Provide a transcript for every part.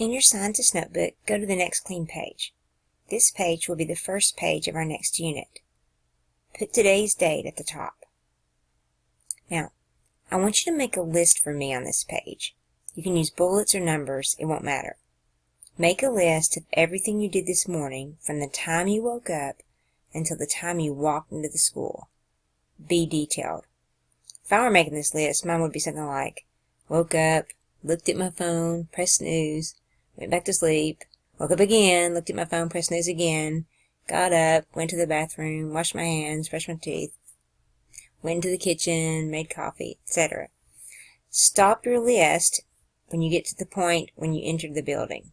In your scientist notebook, go to the next clean page. This page will be the first page of our next unit. Put today's date at the top. Now, I want you to make a list for me on this page. You can use bullets or numbers, it won't matter. Make a list of everything you did this morning from the time you woke up until the time you walked into the school. Be detailed. If I were making this list, mine would be something like, woke up, looked at my phone, pressed snooze, went back to sleep, woke up again, looked at my phone, pressed snooze again, got up, went to the bathroom, washed my hands, brushed my teeth, went into the kitchen, made coffee, etc. Stop your list when you get to the point when you entered the building.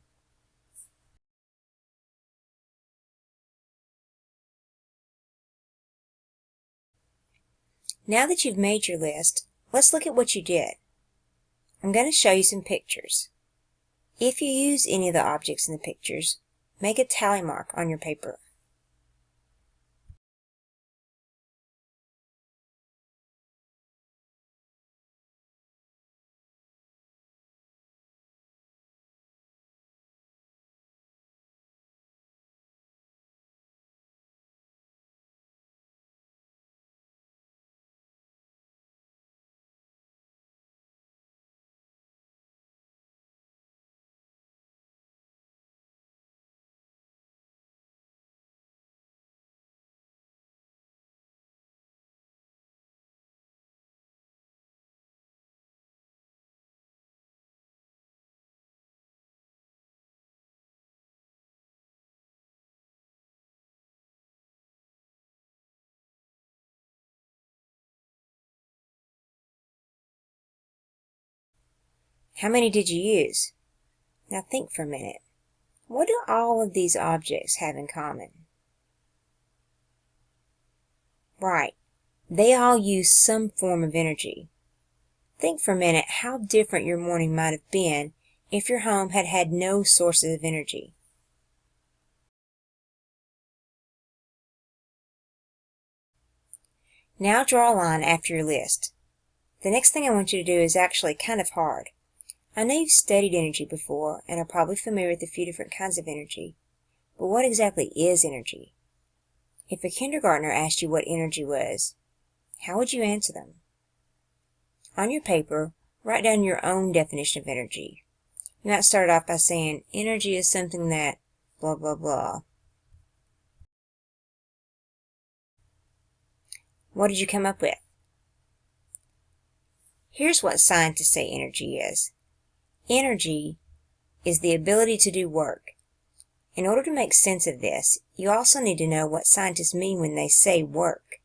Now that you've made your list, let's look at what you did. I'm going to show you some pictures. If you use any of the objects in the pictures, make a tally mark on your paper. How many did you use? Now think for a minute. What do all of these objects have in common? Right, they all use some form of energy. Think for a minute how different your morning might have been if your home had had no sources of energy. Now draw a line after your list. The next thing I want you to do is actually kind of hard. I know you've studied energy before and are probably familiar with a few different kinds of energy, but what exactly is energy? If a kindergartner asked you what energy was, how would you answer them? On your paper, write down your own definition of energy. You might start off by saying, energy is something that blah blah blah. What did you come up with? Here's what scientists say energy is. Energy is the ability to do work. In order to make sense of this, you also need to know what scientists mean when they say work.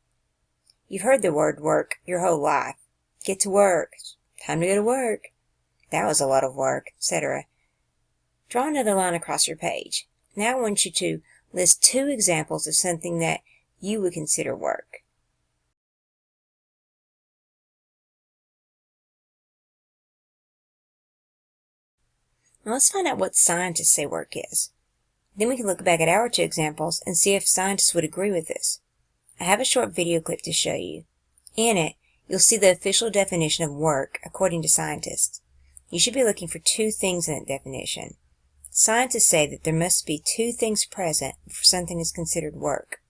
You've heard the word work your whole life. Get to work. Time to go to work. That was a lot of work, etc. Draw another line across your page. Now I want you to list 2 examples of something that you would consider work. Now let's find out what scientists say work is. Then we can look back at our 2 examples and see if scientists would agree with this. I have a short video clip to show you. In it, you'll see the official definition of work according to scientists. You should be looking for 2 things in that definition. Scientists say that there must be 2 things present before something is considered work.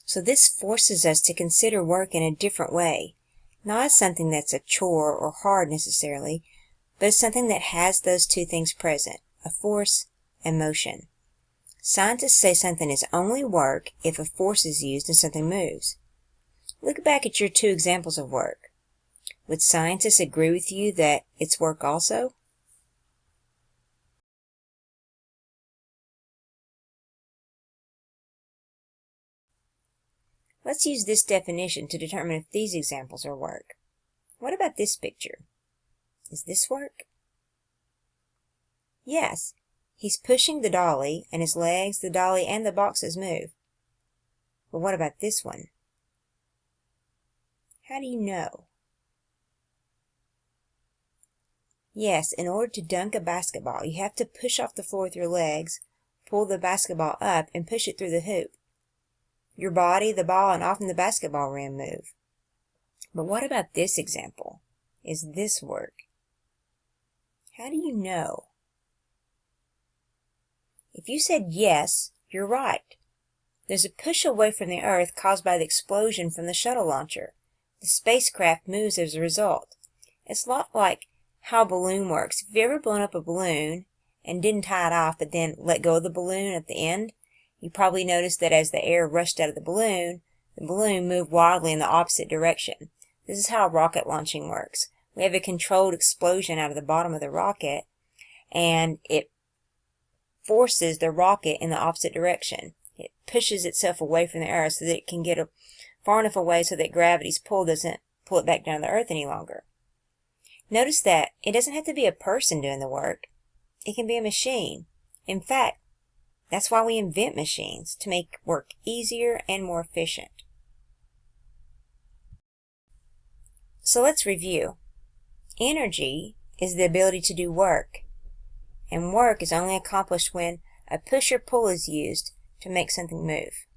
So this forces us to consider work in a different way, not as something that's a chore or hard necessarily, but as something that has those two things present, a force and motion. Scientists say something is only work if a force is used and something moves. Look back at your two examples of work. Would scientists agree with you that it's work also? Let's use this definition to determine if these examples are work. What about this picture? Is this work? Yes, he's pushing the dolly, and his legs, the dolly, and the boxes move. But what about this one? How do you know? Yes, in order to dunk a basketball, you have to push off the floor with your legs, pull the basketball up, and push it through the hoop. Your body, the ball, and often the basketball rim move. But what about this example? Is this work? How do you know? If you said yes, you're right. There's a push away from the Earth caused by the explosion from the shuttle launcher. The spacecraft moves as a result. It's a lot like how a balloon works. If you've ever blown up a balloon and didn't tie it off but then let go of the balloon at the end, you probably noticed that as the air rushed out of the balloon moved wildly in the opposite direction. This is how rocket launching works. We have a controlled explosion out of the bottom of the rocket, and it forces the rocket in the opposite direction. It pushes itself away from the Earth so that it can get far enough away so that gravity's pull doesn't pull it back down to the Earth any longer. Notice that it doesn't have to be a person doing the work. It can be a machine. In fact, that's why we invent machines, to make work easier and more efficient. So let's review. Energy is the ability to do work, and work is only accomplished when a push or pull is used to make something move.